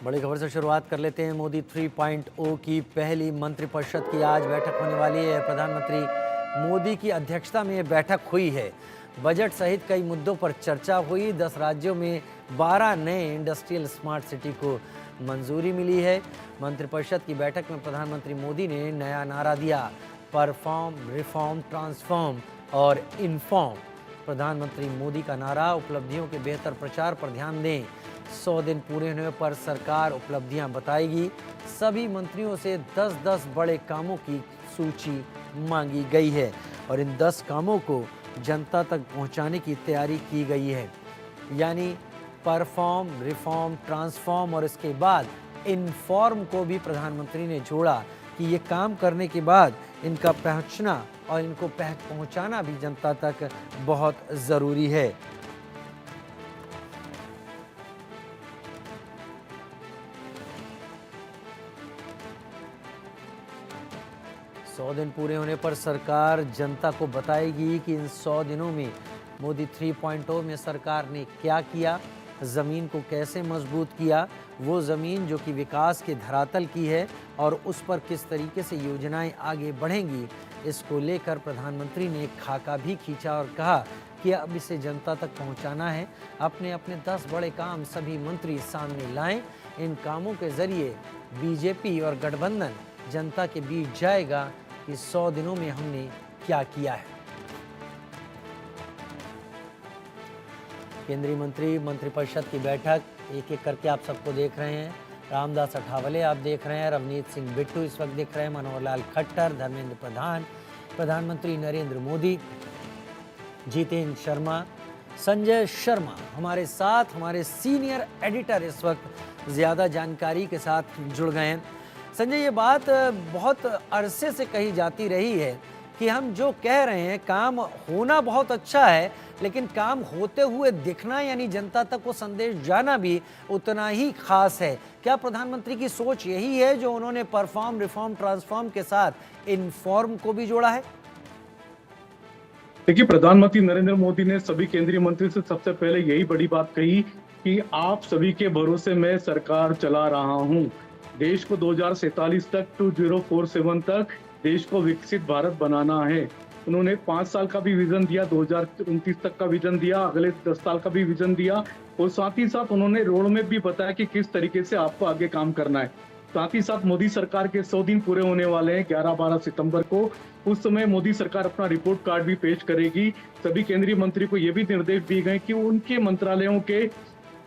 बड़ी खबर से शुरुआत कर लेते हैं। मोदी 3.0 की पहली मंत्रिपरिषद की आज बैठक होने वाली है। प्रधानमंत्री मोदी की अध्यक्षता में ये बैठक हुई है। बजट सहित कई मुद्दों पर चर्चा हुई। 10 राज्यों में 12 नए इंडस्ट्रियल स्मार्ट सिटी को मंजूरी मिली है। मंत्रिपरिषद की बैठक में प्रधानमंत्री मोदी ने नया नारा दिया, परफॉर्म, रिफॉर्म, ट्रांसफॉर्म और इन्फॉर्म। प्रधानमंत्री मोदी का नारा, उपलब्धियों के बेहतर प्रचार पर ध्यान दें। 100 दिन पूरे होने पर सरकार उपलब्धियां बताएगी। सभी मंत्रियों से 10-10 बड़े कामों की सूची मांगी गई है और इन 10 कामों को जनता तक पहुंचाने की तैयारी की गई है। यानी परफॉर्म, रिफॉर्म, ट्रांसफॉर्म और इसके बाद इन्फॉर्म को भी प्रधानमंत्री ने जोड़ा कि ये काम करने के बाद इनका पहुंचना और इनको पहुंचाना भी जनता तक बहुत ज़रूरी है। सौ दिन पूरे होने पर सरकार जनता को बताएगी कि इन 100 दिनों में मोदी 3.0 में सरकार ने क्या किया, ज़मीन को कैसे मजबूत किया, वो ज़मीन जो कि विकास के धरातल की है और उस पर किस तरीके से योजनाएं आगे बढ़ेंगी। इसको लेकर प्रधानमंत्री ने एक खाका भी खींचा और कहा कि अब इसे जनता तक पहुंचाना है। अपने अपने 10 बड़े काम सभी मंत्री सामने लाएं। इन कामों के जरिए बीजेपी और गठबंधन जनता के बीच जाएगा कि 100 दिनों में हमने क्या किया है। केंद्रीय मंत्री मंत्रिपरिषद की बैठक एक एक करके आप सबको देख रहे हैं। रामदास अठावले आप देख रहे हैं, रवनीत सिंह बिट्टू इस वक्त दिख रहे हैं, मनोहर लाल खट्टर, धर्मेंद्र प्रधान, प्रधानमंत्री नरेंद्र मोदी, जितेंद्र शर्मा, संजय शर्मा हमारे साथ, हमारे सीनियर एडिटर इस वक्त ज़्यादा जानकारी के साथ जुड़ गए हैं। संजय, ये बात बहुत अरसे से कही जाती रही है कि हम जो कह रहे हैं काम होना बहुत अच्छा है, लेकिन काम होते हुए दिखना यानी जनता तक वो संदेश जाना भी उतना ही खास है। क्या प्रधानमंत्री की सोच यही है जो उन्होंने परफॉर्म, रिफॉर्म, ट्रांसफॉर्म के साथ इन्फॉर्म को भी जोड़ा है? देखिए, प्रधानमंत्री नरेंद्र मोदी ने सभी केंद्रीय मंत्री से सबसे पहले यही बड़ी बात कही कि आप सभी के भरोसे मैं सरकार चला रहा हूं। देश को 2047 तक 2047 तक देश को विकसित भारत बनाना है। उन्होंने 5 साल का भी विजन दिया, 2029 तक का विजन दिया, अगले 10 साल का भी विजन दिया और साथ ही साथ उन्होंने रोड मैप भी बताया कि किस तरीके से आपको आगे काम करना है। साथ ही साथ मोदी सरकार के 100 दिन पूरे होने वाले हैं 11-12 सितंबर को। उस समय मोदी सरकार अपना रिपोर्ट कार्ड भी पेश करेगी। सभी केंद्रीय मंत्री को ये भी निर्देश दिए गए कि उनके मंत्रालयों के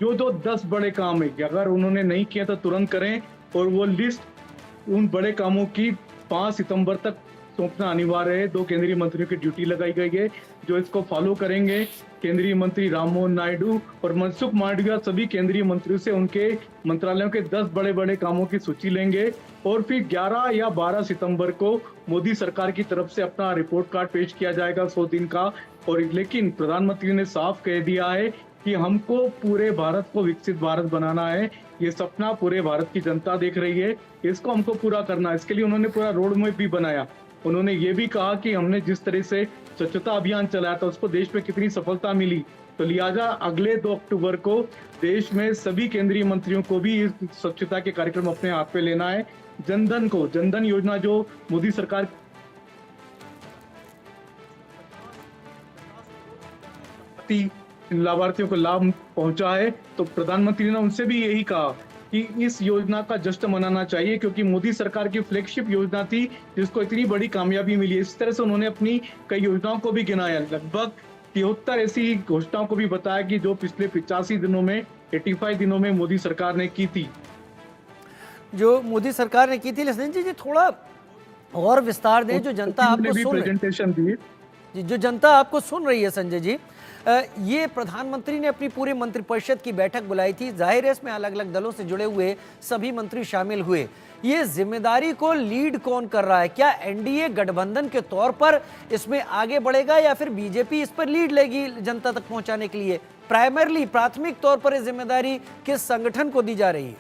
जो 10 बड़े काम है, अगर उन्होंने नहीं किया तो तुरंत करें और वो लिस्ट उन बड़े कामों की 5 सितंबर तक सौंपना अनिवार्य है। 2 केंद्रीय मंत्रियों की ड्यूटी लगाई गई है जो इसको फॉलो करेंगे। केंद्रीय मंत्री राममोहन नायडू और मनसुख मांडविया सभी केंद्रीय मंत्रियों से उनके मंत्रालयों के 10 बड़े बड़े कामों की सूची लेंगे और फिर 11 या 12 सितंबर को मोदी सरकार की तरफ से अपना रिपोर्ट कार्ड पेश किया जाएगा 100 दिन का। और लेकिन प्रधानमंत्री ने साफ कह दिया है कि हमको पूरे भारत को विकसित भारत बनाना है। ये सपना पूरे भारत की जनता देख रही है, इसको हमको पूरा करना है। इसके लिए उन्होंने पूरा रोड मैप भी बनाया। उन्होंने ये भी कहा कि हमने जिस तरह से स्वच्छता अभियान चलाया था उसको देश में कितनी सफलता मिली, तो लिहाजा अगले 2 अक्टूबर को देश में सभी केंद्रीय मंत्रियों को भी इस स्वच्छता के कार्यक्रम अपने हाथ पे लेना है। जनधन योजना जो मोदी सरकार लाभार्थियों को लाभ पहुंचा है, तो प्रधानमंत्री ने उनसे भी यही कहा कि इस योजना का जश्न मनाना चाहिए क्योंकि मोदी सरकार की फ्लैगशिप योजना थी जिसको इतनी बड़ी कामयाबी मिली है। इस तरह से उन्होंने अपनी कई योजनाओं को भी गिनाया, लगभग 73 ऐसी घोषणाओं को भी बताया कि जो पिछले 85 दिनों में 85 दिनों में मोदी सरकार ने की थी। जो मोदी सरकार ने की थी, संजय जी थोड़ा और विस्तार दें। जो जनता आपको सुन प्रेजेंटेशन दी, जो जनता आपको सुन रही है संजय जी, ये प्रधानमंत्री ने अपनी पूरे मंत्रिपरिषद की बैठक बुलाई थी। जाहिर है इसमें अलग अलग दलों से जुड़े हुए सभी मंत्री शामिल हुए। ये जिम्मेदारी को लीड कौन कर रहा है? क्या एनडीए गठबंधन के तौर पर इसमें आगे बढ़ेगा या फिर बीजेपी इस पर लीड लेगी जनता तक पहुंचाने के लिए? प्राइमरली प्राथमिक तौर पर ये जिम्मेदारी किस संगठन को दी जा रही है?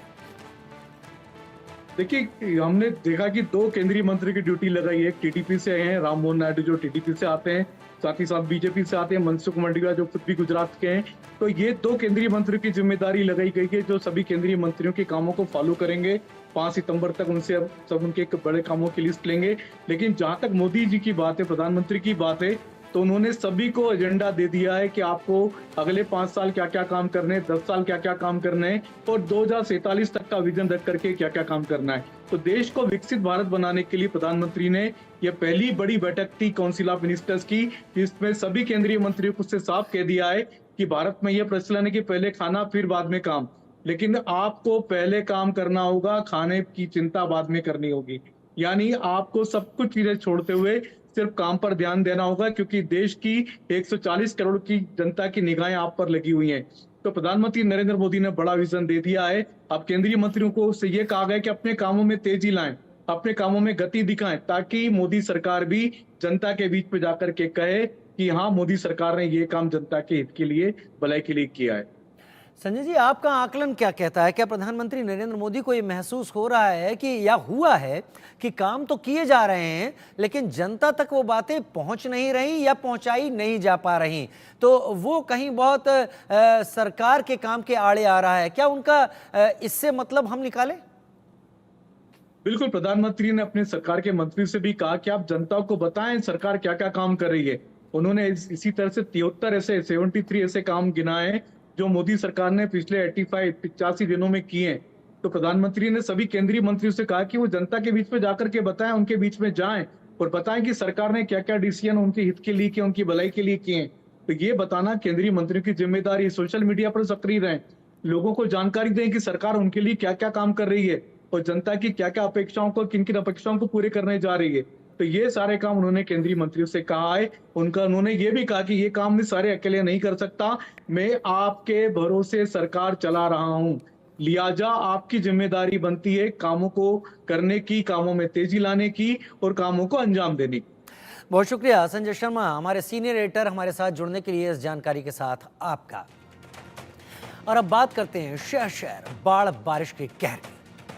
देखिए, हमने देखा कि 2 केंद्रीय मंत्री की ड्यूटी लगाई है। एक टीडीपी से हैं, राम मोहन नायडू जो टीडीपी से आते हैं, साथ ही साथ बीजेपी से आते हैं, मनसुख मंडाविया जो खुद भी गुजरात के हैं। तो ये 2 केंद्रीय मंत्रियों की जिम्मेदारी लगाई गई है, जो सभी केंद्रीय मंत्रियों के कामों को फॉलो करेंगे। 5 सितंबर तक उनसे अब सब उनके एक बड़े कामों की लिस्ट लेंगे। लेकिन जहां तक मोदी जी की बात है, प्रधानमंत्री की बात है, तो उन्होंने सभी को एजेंडा दे दिया है कि आपको अगले 5 साल क्या-क्या काम करने हैं, 10 साल क्या-क्या काम करने हैं और 2047 तक का विजन रख करके क्या-क्या काम करना है। तो देश को विकसित भारत बनाने के लिए प्रधानमंत्री ने यह पहली बड़ी बैठक थी काउंसिल ऑफ मिनिस्टर्स की, जिसमें सभी केंद्रीय मंत्रियों को उससे साफ कह दिया है कि भारत में यह प्रचलन है कि पहले खाना फिर बाद में काम। लेकिन आपको पहले काम करना होगा, खाने की चिंता बाद में करनी होगी। यानी आपको सब कुछ चीजें छोड़ते हुए सिर्फ काम पर ध्यान देना होगा, क्योंकि देश की 140 करोड़ की जनता की निगाहें आप पर लगी हुई हैं। तो प्रधानमंत्री नरेंद्र मोदी ने बड़ा विजन दे दिया है। अब केंद्रीय मंत्रियों को उससे ये कहा गया कि अपने कामों में तेजी लाएं, अपने कामों में गति दिखाएं, ताकि मोदी सरकार भी जनता के बीच में जाकर के कहे कि हाँ, मोदी सरकार ने ये काम जनता के हित के लिए, भलाई के लिए किया है। संजय जी, आपका आकलन क्या कहता है? क्या प्रधानमंत्री नरेंद्र मोदी को ये महसूस हो रहा है कि या हुआ है कि काम तो किए जा रहे हैं लेकिन जनता तक वो बातें पहुंच नहीं रही या पहुंचाई नहीं जा पा रही, तो वो कहीं बहुत सरकार के काम के आड़े आ रहा है? क्या उनका इससे मतलब हम निकालें? बिल्कुल, प्रधानमंत्री ने अपने सरकार के मंत्री से भी कहा कि आप जनता को बताएं सरकार क्या-क्या काम कर रही है। उन्होंने इसी तरह से 73 ऐसे काम गिनाए हैं, जो मोदी सरकार ने पिछले 85 दिनों में किए हैं। तो प्रधानमंत्री ने सभी केंद्रीय मंत्रियों से कहा कि वो जनता के बीच में जाकर के बताएं, उनके बीच में जाएं और बताएं कि सरकार ने क्या-क्या डिसीजन उनके हित के लिए किए, उनकी भलाई के लिए किए हैं। तो ये बताना केंद्रीय मंत्रियों की जिम्मेदारी है। सोशल मीडिया पर सक्रिय रहें, लोगों को जानकारी दें कि सरकार उनके लिए क्या-क्या काम कर रही है और जनता की क्या-क्या अपेक्षाओं को, किन-किन अपेक्षाओं को पूरे करने जा रही है। तो ये सारे काम उन्होंने केंद्रीय मंत्रियों से कहा है। उन्होंने ये भी कहा कि ये काम मैं सारे अकेले नहीं कर सकता, मैं आपके भरोसे सरकार चला रहा हूँ। लिहाजा आपकी जिम्मेदारी बनती है कामों को करने की, कामों में तेजी लाने की और कामों को अंजाम देने की। बहुत शुक्रिया संजय शर्मा, हमारे सीनियर एडिटर, हमारे साथ जुड़ने के लिए, इस जानकारी के साथ आपका। और अब बात करते हैं शहर शहर बाढ़ बारिश के कहर की।